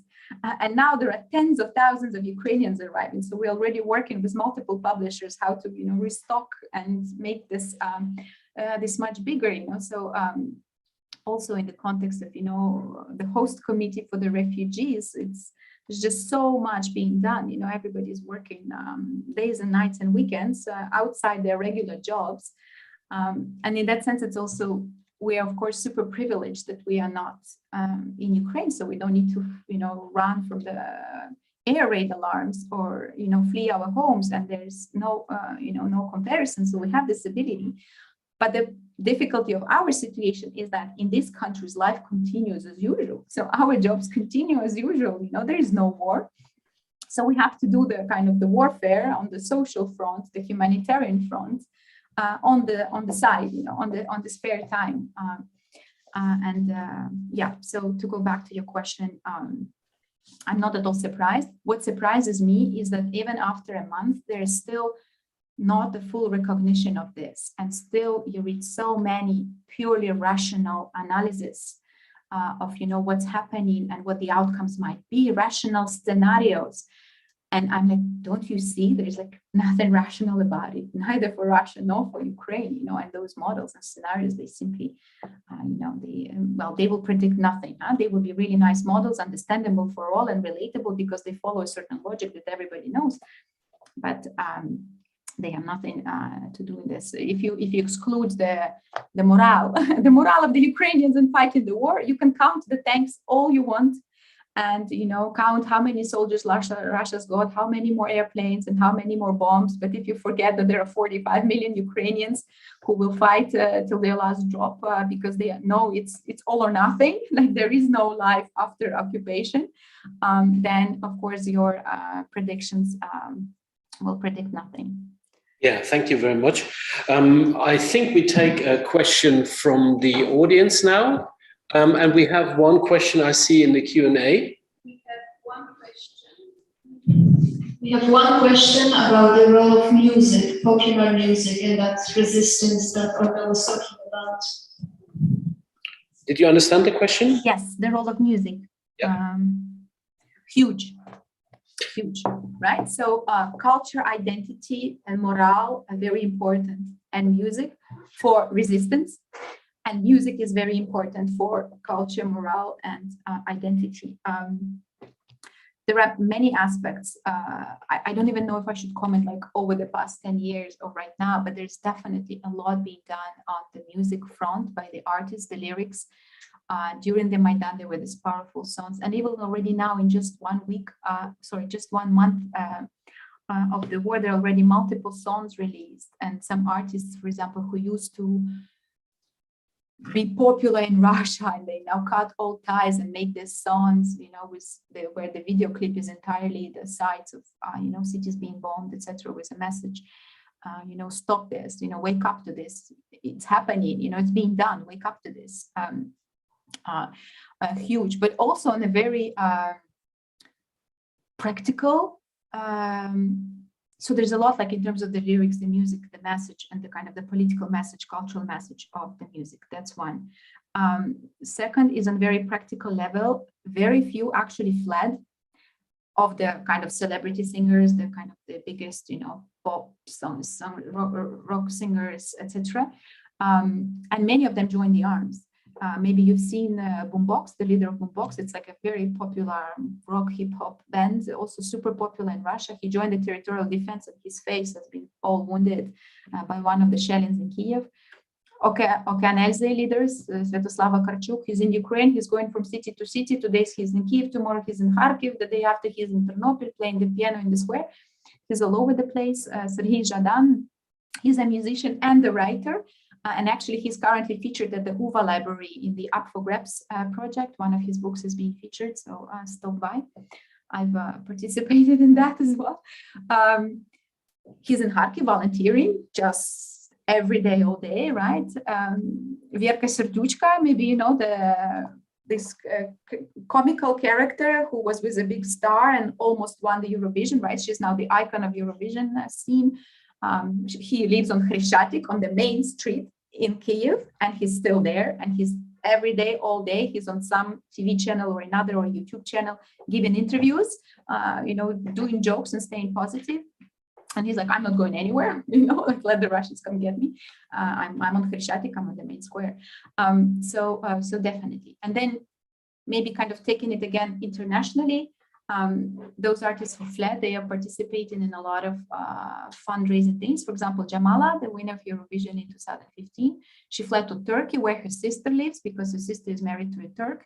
And now there are tens of thousands of Ukrainians arriving, so we're already working with multiple publishers how to restock and make this this much bigger. So also in the context of, the host committee for the refugees, there's just so much being done. Everybody's working days and nights and weekends outside their regular jobs. And in that sense, it's also, we are of course super privileged that we are not in Ukraine, so we don't need to, run from the air raid alarms or, flee our homes, and there's no, no comparison. So we have this ability. But the difficulty of our situation is that in these countries, life continues as usual. So our jobs continue as usual. There is no war. So we have to do the warfare on the social front, the humanitarian front, on the side, on the spare time. So to go back to your question, I'm not at all surprised. What surprises me is that even after a month, there is still not the full recognition of this. And still you read so many purely rational analysis of, what's happening and what the outcomes might be, rational scenarios. And I'm like, don't you see, there's nothing rational about it, neither for Russia nor for Ukraine, and those models and scenarios, they simply, they will predict nothing. They will be really nice models, understandable for all and relatable because they follow a certain logic that everybody knows. But they have nothing to do with this. If you exclude the morale, the morale of the Ukrainians in fighting the war, you can count the tanks all you want, and count how many soldiers Russia's got, how many more airplanes, and how many more bombs. But if you forget that there are 45 million Ukrainians who will fight till their last drop because they know it's all or nothing, there is no life after occupation, then of course your predictions will predict nothing. Yeah, thank you very much. I think we take a question from the audience now. And we have one question I see in the Q&A. We have one question about the role of music, popular music, and that resistance that Olga was talking about. Did you understand the question? Yes, the role of music. Yeah. Huge, right? So culture, identity, and morale are very important, and music for resistance. And music is very important for culture, morale, and identity. there are many aspects. I don't even know if I should comment like over the past 10 years or right now, but there's definitely a lot being done on the music front by the artists, the lyrics. During the Maidan, there were these powerful songs, and even already now in just 1 week, just 1 month of the war, there are already multiple songs released, and some artists, for example, who used to be popular in Russia, and they now cut all ties and make these songs, you know, where the video clip is entirely the sights of, you know, cities being bombed, etc., with a message, you know, stop this, you know, wake up to this, it's happening, you know, it's being done, wake up to this. Huge, but also on a very practical. So there's a lot, like in terms of the lyrics, the music, the message, and the kind of the political message, cultural message of the music. That's one. Second is on very practical level. Very few actually fled of the kind of celebrity singers, the kind of the biggest, you know, pop songs, rock singers, etc. And many of them joined the arms. Maybe you've seen Boombox, the leader of Boombox. It's like a very popular rock hip hop band, also super popular in Russia. He joined the territorial defense, and his face has been all wounded by one of the shellings in Kiev. Okeanelze leaders, Sviatoslava Karchuk, he's in Ukraine. He's going from city to city. Today he's in Kiev, tomorrow he's in Kharkiv, the day after he's in Ternopil playing the piano in the square. He's all over the place. Serhiy Zhadan, he's a musician and a writer. And actually, he's currently featured at the UVA library in the Up for Grabs project. One of his books is being featured, so stop by. I've participated in that as well. He's in Kharkiv volunteering just every day, all day, right? Verka Serduchka, maybe you know this comical character who was with a big star and almost won the Eurovision, right? She's now the icon of Eurovision scene. He lives on Khreshchatyk, on the main street in Kyiv, and he's still there. And he's every day, all day, he's on some TV channel or another or YouTube channel, giving interviews, you know, doing jokes and staying positive. And he's like, I'm not going anywhere, you know, like let the Russians come get me. I'm on Khreshchatyk, I'm on the main square. So definitely. And then maybe kind of taking it again internationally. Those artists who fled, they are participating in a lot of fundraising things. For example, Jamala, the winner of Eurovision in 2015, she fled to Turkey, where her sister lives, because her sister is married to a Turk.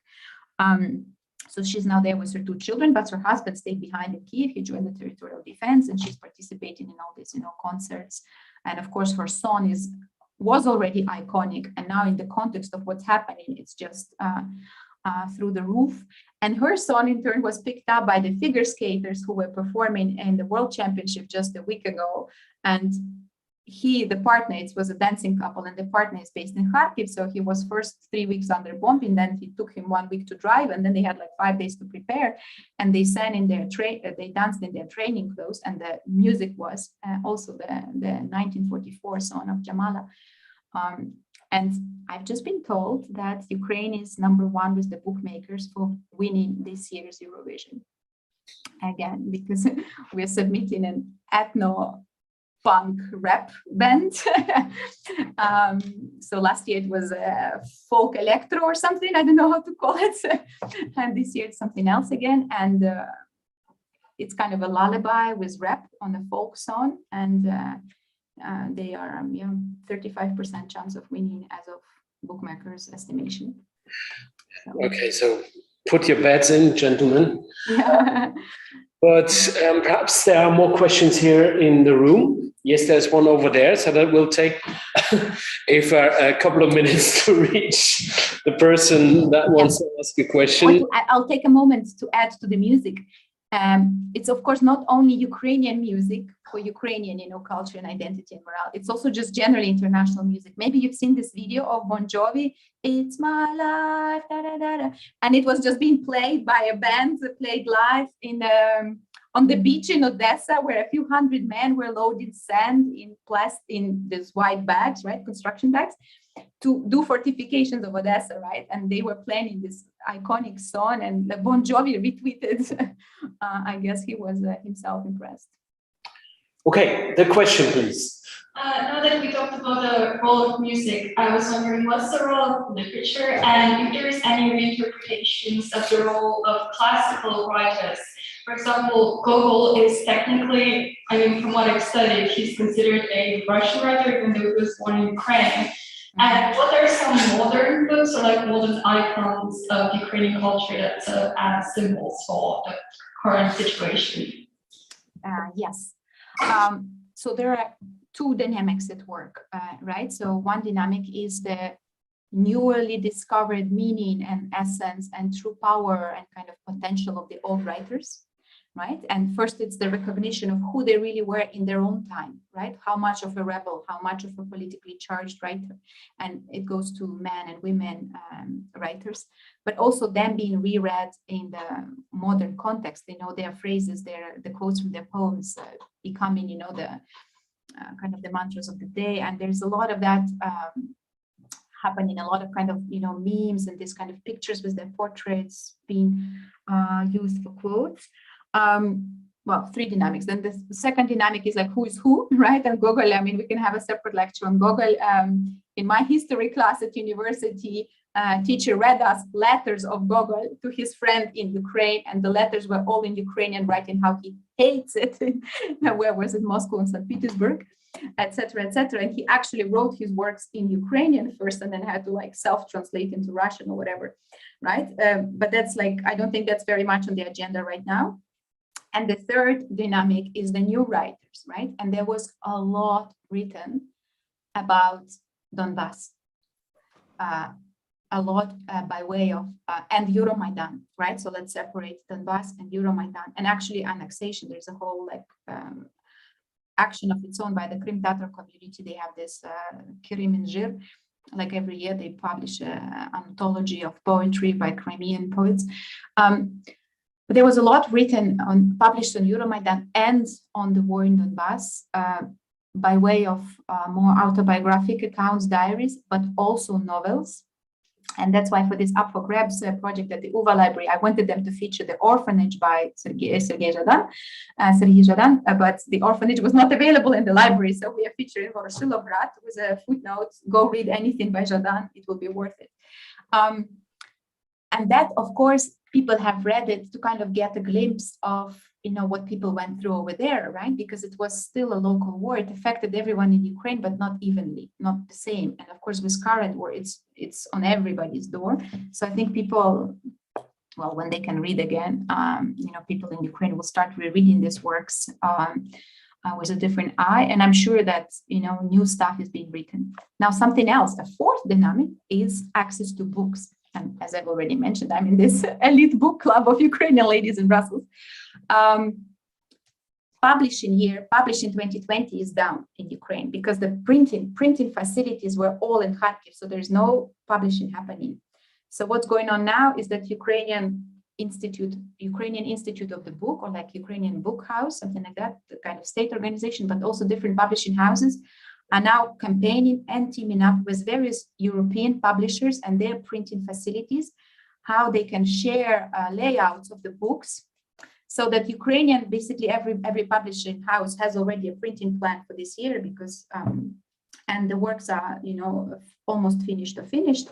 So she's now there with her 2 children, but her husband stayed behind in Kyiv. He joined the territorial defense, and she's participating in all these, you know, concerts. And of course, her song was already iconic, and now in the context of what's happening, it's just through the roof. And her song in turn was picked up by the figure skaters who were performing in the World Championship just a week ago. And the partner, it was a dancing couple, and the partner is based in Kharkiv. So he was first 3 weeks under bombing, then it took him 1 week to drive, and then they had like 5 days to prepare. And they sang in their they danced in their training clothes, and the music was also the 1944 song of Jamala. And I've just been told that Ukraine is #1 with the bookmakers for winning this year's Eurovision. Again, because we're submitting an ethno-punk rap band. So last year it was folk electro or something, I don't know how to call it. And this year it's something else again. And it's kind of a lullaby with rap on a folk song. And they are 35% chance of winning as of bookmakers' estimation. So. Okay, so put your bets in, gentlemen. Yeah. But perhaps there are more questions here in the room. Yes, there's one over there, so that will take a couple of minutes to reach the person that wants to ask a question. I'll take a moment to add to the music. It's of course not only Ukrainian music for Ukrainian, you know, culture and identity and morale. It's also just generally international music. Maybe you've seen this video of Bon Jovi, "It's My Life," da, da, da, da. And it was just being played by a band that played live on the beach in Odessa, where a few hundred men were loading sand in these white bags, right, construction bags, to do fortifications of Odessa, right? And they were playing this iconic song, and Bon Jovi retweeted. I guess he was himself impressed. Okay, the question, please. Now that we talked about the role of music, I was wondering what's the role of literature, and if there is any reinterpretations of the role of classical writers For example, Gogol is technically, I mean, from what I've studied, he's considered a Russian writer, even though he was born in Ukraine. And what are some modern books or like modern icons of Ukrainian culture that serve as symbols for the current situation? Yes. So there are two dynamics at work, right? So one dynamic is the newly discovered meaning and essence and true power and kind of potential of the old writers, right? And first it's the recognition of who they really were in their own time, right? How much of a rebel, how much of a politically charged writer. And it goes to men and women writers, but also them being reread in the modern context. They know their phrases, the quotes from their poems becoming, you know, the kind of the mantras of the day. And there's a lot of that happening, a lot of kind of, you know, memes and this kind of pictures with their portraits being used for quotes. Well, three dynamics. Then the second dynamic is like who is who, right? And Gogol, I mean, we can have a separate lecture on Gogol. In my history class at university, teacher read us letters of Gogol to his friend in Ukraine, and the letters were all in Ukrainian, writing how he hates it. Where was it? Moscow and St. Petersburg, etc., etc. And he actually wrote his works in Ukrainian first, and then had to like self-translate into Russian or whatever, right? But that's like, I don't think that's very much on the agenda right now. And the third dynamic is the new writers, right? And there was a lot written about Donbass, a lot by way of, and Euromaidan, right? So let's separate Donbass and Euromaidan, and actually annexation. There's a whole like action of its own by the Krim Tatar community. They have this Kirim Injir, like every year they publish an anthology of poetry by Crimean poets. But there was a lot written on, published on Euromaidan and on the war in Donbass by way of more autobiographic accounts, diaries, but also novels. And that's why for this Up for Grabs project at the UVA library, I wanted them to feature The Orphanage by Sergei Zhadan, but the orphanage was not available in the library. So we are featuring Voroshilograd with a footnote, go read anything by Zhadan, it will be worth it. And that, of course, people have read it to kind of get a glimpse of, you know, what people went through over there, right? Because it was still a local war. It affected everyone in Ukraine, but not evenly, not the same. And of course, with current war, it's on everybody's door. So I think people, well, when they can read again, you know, people in Ukraine will start rereading these works with a different eye. And I'm sure that, you know, new stuff is being written. Now, something else, a fourth dynamic is access to books. And as I've already mentioned, I'm in this elite book club of Ukrainian ladies in Brussels. Publishing 2020 is down in Ukraine because the printing facilities were all in Kharkiv, so there's no publishing happening. So what's going on now is that Ukrainian Institute of the Book, or like Ukrainian Book House, something like that, the kind of state organization, but also different publishing houses, are now campaigning and teaming up with various European publishers and their printing facilities, how they can share layouts of the books, so that Ukrainian, basically every publishing house has already a printing plan for this year, because and the works are, you know, almost finished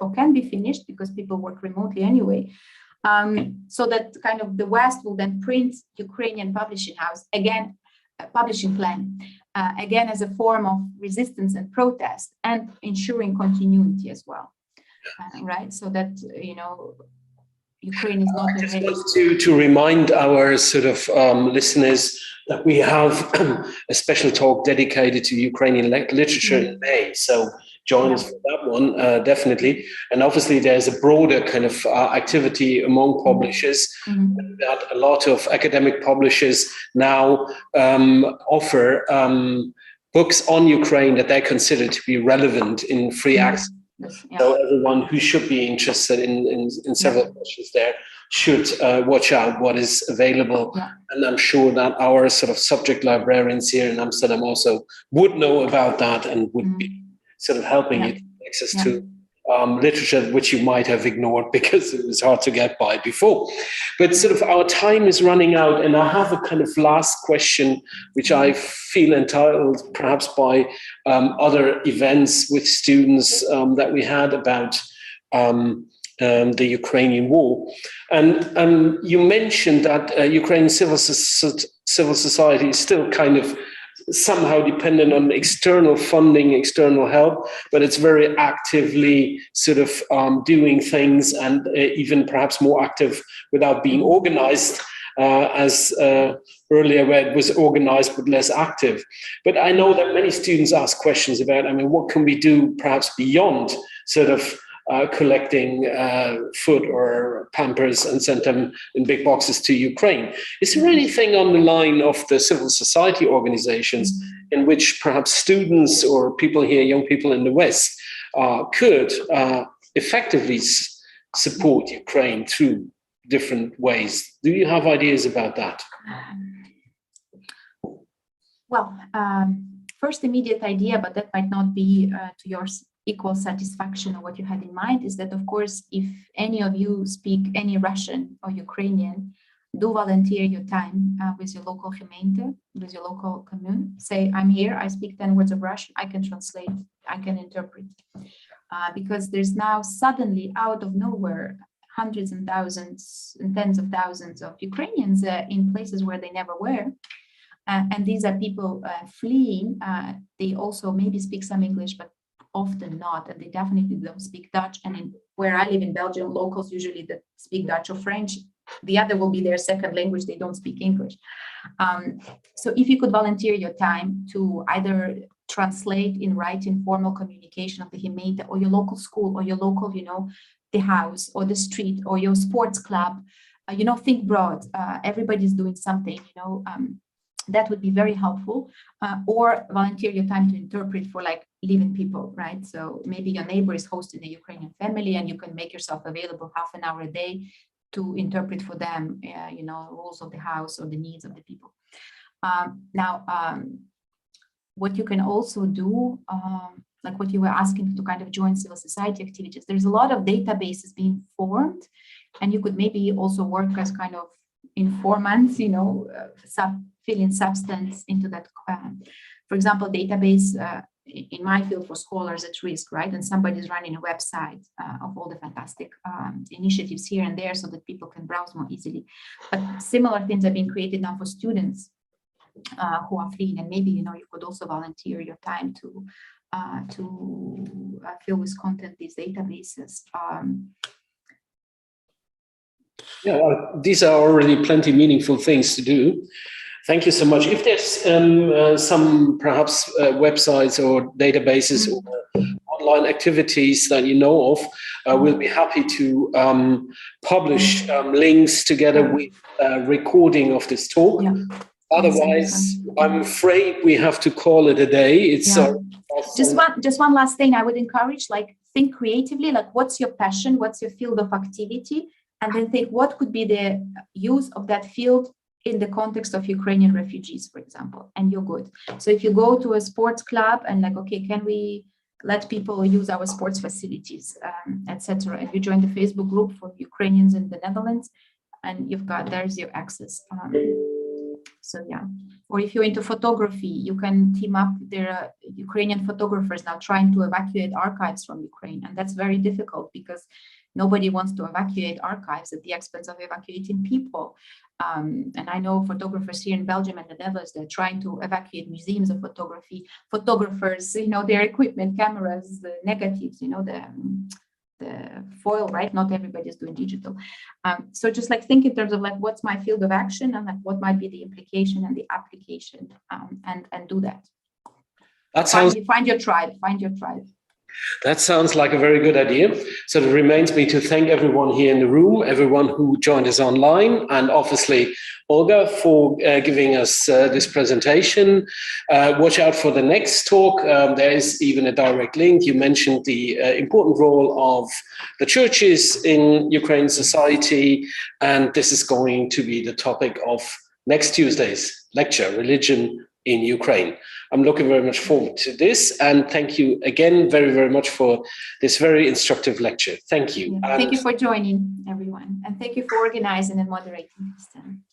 or can be finished because people work remotely anyway. So that kind of the West will then print Ukrainian publishing house again, publishing plan, again as a form of resistance and protest, and ensuring continuity as well, right? So that, you know, Ukraine is not. I just want to remind our sort of listeners that we have a special talk dedicated to Ukrainian literature in May. So join us for that one, definitely. And obviously there's a broader kind of activity among publishers that a lot of academic publishers now offer books on Ukraine that they consider to be relevant in free access. Yeah. So everyone who should be interested in several questions there should watch out what is available. Yeah. And I'm sure that our sort of subject librarians here in Amsterdam also would know about that and would be sort of helping you to access to literature which you might have ignored because it was hard to get by before. But sort of our time is running out, and I have a kind of last question which I feel entitled perhaps by other events with students that we had about the Ukrainian war. And you mentioned that Ukrainian civil society is still kind of somehow dependent on external funding, external help, but it's very actively sort of doing things, and even perhaps more active without being organized, as earlier where it was organized but less active. But I know that many students ask questions about, I mean, what can we do perhaps beyond sort of collecting food or Pampers and send them in big boxes to Ukraine? Is there anything on the line of the civil society organizations in which perhaps students or people here, young people in the West, could effectively support Ukraine through different ways? Do you have ideas about that? Well, first immediate idea, but that might not be to your equal satisfaction of what you had in mind, is that, of course, if any of you speak any Russian or Ukrainian, do volunteer your time with your local gemeente, with your local commune. Say, I'm here, I speak 10 words of Russian, I can translate, I can interpret. Because there's now suddenly, out of nowhere, hundreds and thousands and tens of thousands of Ukrainians in places where they never were. And these are people fleeing. They also maybe speak some English, but often not, and they definitely don't speak Dutch. And where I live in Belgium, locals usually that speak Dutch or French, the other will be their second language, they don't speak English. So if you could volunteer your time to either translate in writing formal communication of the gemeente or your local school or your local, the house or the street or your sports club, think broad. Everybody's doing something, that would be very helpful. Or volunteer your time to interpret for like living people, right? So maybe your neighbor is hosting a Ukrainian family and you can make yourself available half an hour a day to interpret for them, rules of the house or the needs of the people. What you can also do, like what you were asking, to kind of join civil society activities, there's a lot of databases being formed, and you could maybe also work as kind of informants, fill in substance into that. For example, database in my field for scholars at risk, right? And somebody's running a website of all the fantastic initiatives here and there so that people can browse more easily. But similar things are being created now for students who are fleeing, and maybe, you could also volunteer your time to fill with content these databases. These are already plenty meaningful things to do. Thank you so much. If there's some perhaps websites or databases or online activities that you know of, we'll be happy to publish links together with recording of this talk. Yeah. Otherwise, I'm afraid we have to call it a day. It's just one last thing I would encourage, like, think creatively, like what's your passion, what's your field of activity, and then think what could be the use of that field in the context of Ukrainian refugees, for example, and you're good. So if you go to a sports club and like, okay, can we let people use our sports facilities, etc., and you join the Facebook group for Ukrainians in the Netherlands, and there's your access. So yeah, or if you're into photography, you can team up. There are Ukrainian photographers now trying to evacuate archives from Ukraine, and that's very difficult because nobody wants to evacuate archives at the expense of evacuating people. And I know photographers here in Belgium and the Netherlands, they're trying to evacuate museums of photography, photographers, their equipment, cameras, the negatives, the foil, right? Not everybody is doing digital. So just like think in terms of like, what's my field of action and like what might be the implication and the application, and do that. Find your tribe. That sounds like a very good idea. So it remains me to thank everyone here in the room, everyone who joined us online, and obviously Olga for giving us this presentation. Watch out for the next talk. There is even a direct link. You mentioned the important role of the churches in Ukrainian society, and this is going to be the topic of next Tuesday's lecture, Religion in Ukraine. I'm looking very much forward to this, and thank you again very, very much for this very instructive lecture. Thank you. Thank you for joining, everyone, and thank you for organizing and moderating this time.